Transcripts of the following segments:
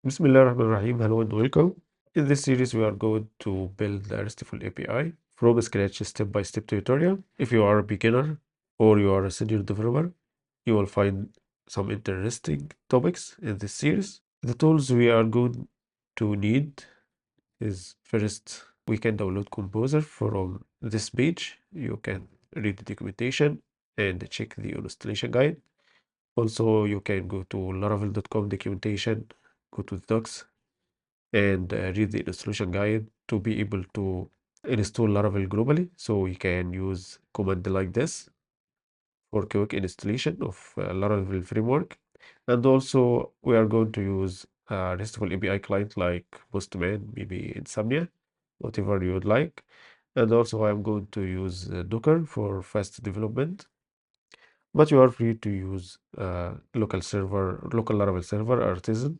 Bismillahirrahmanirrahim. Hello and welcome. In this series, we are going to build a RESTful API from scratch, step-by-step tutorial. If you are a beginner or you are a senior developer, you will find some interesting topics in this series. The tools we are going to need is first, we can download Composer from this page. You can read the documentation and check the installation guide. Also, you can go to laravel.com documentation, go to the docs, and read the installation guide to be able to install Laravel globally. So we can use command like this for quick installation of Laravel framework. And also we are going to use a RESTful API client like Postman, maybe Insomnia, whatever you would like. And also I'm going to use Docker for fast development. But you are free to use local Laravel server, Artisan.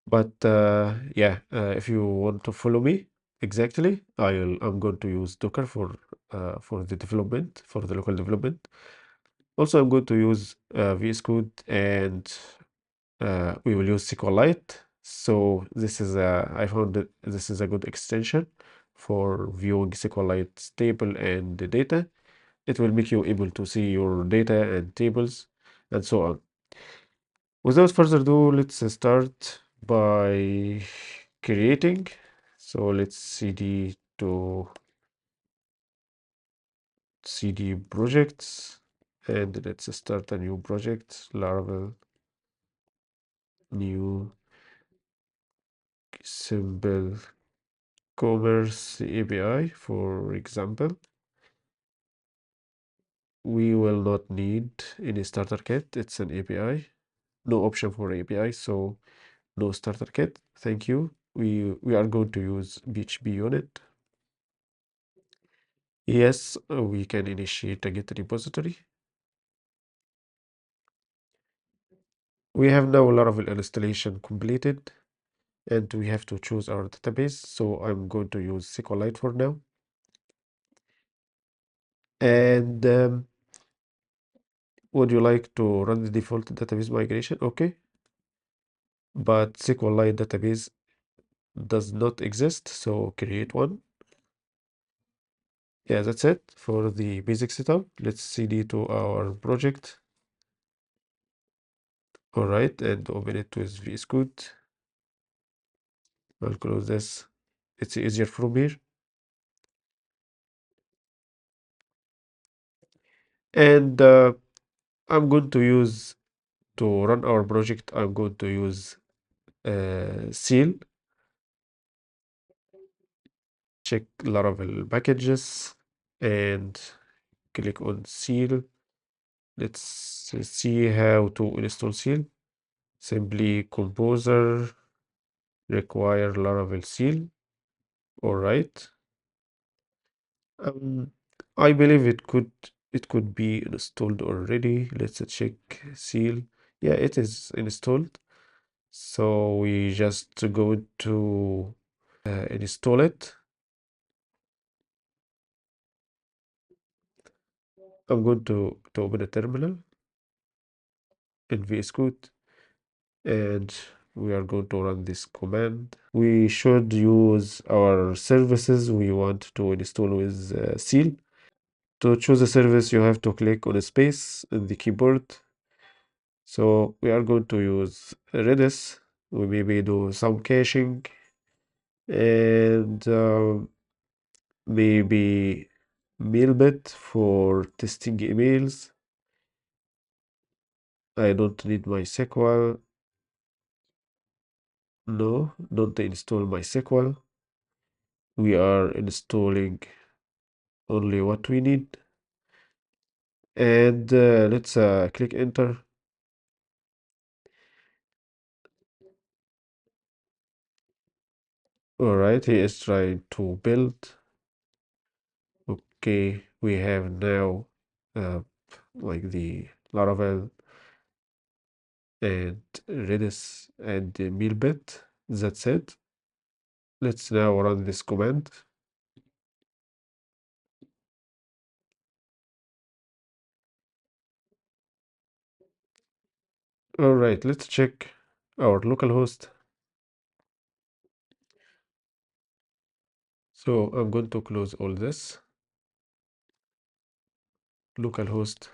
But yeah, if you want to follow me exactly, I'm going to use Docker for the development, for the local development. Also, I'm going to use VS Code, and we will use SQLite. So I found that this is a good extension for viewing SQLite table and the data. It will make you able to see your data and tables and so on. Without further ado, let's start by creating. So let's cd to cd projects, and let's start a new project, Laravel new simple commerce API, for example. We will not need any starter kit. It's an API, no option for API, so no starter kit. Thank you. We are going to use PHP unit. Yes, we can initiate a Git repository. We have now Laravel installation completed, and we have to choose our database. So I'm going to use SQLite for now. And would you like to run the default database migration? Okay. But SQLite database does not exist, so create one. Yeah, that's it for the basic setup. Let's cd to our project. All right, and open it with VS Code. I'll close this. It's easier from here. And I'm going to use to run our project. I'm going to use Sail. Check Laravel packages and click on Sail. Let's see how to install Sail. Simply Composer require Laravel Sail. All right. Um, I believe it could be installed already. Let's check Sail. Yeah, it is installed. So we just go to install it. I'm going to open a terminal in VS Code, and we are going to run this command. We should use our services we want to install with Seal. To choose a service, you have to click on a space in the keyboard. So we are going to use Redis. We maybe do some caching and maybe Mailbit for testing emails. I don't need MySQL. No, don't install MySQL. We are installing only what we need. And let's click enter. All right, he is trying to build. Okay, we have now uh, like the Laravel and Redis and the Mailbit. That's it. Let's now run this command. All right, let's check our localhost. So I'm going to close all this. Localhost.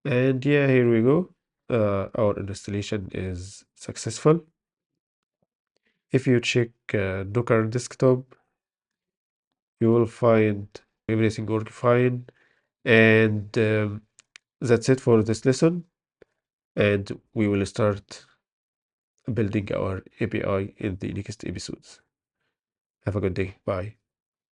And yeah, here we go. Our installation is successful. If you check Docker desktop, you will find everything work fine. And that's it for this lesson. And we will start building our API in the next episodes. Have a good day. Bye.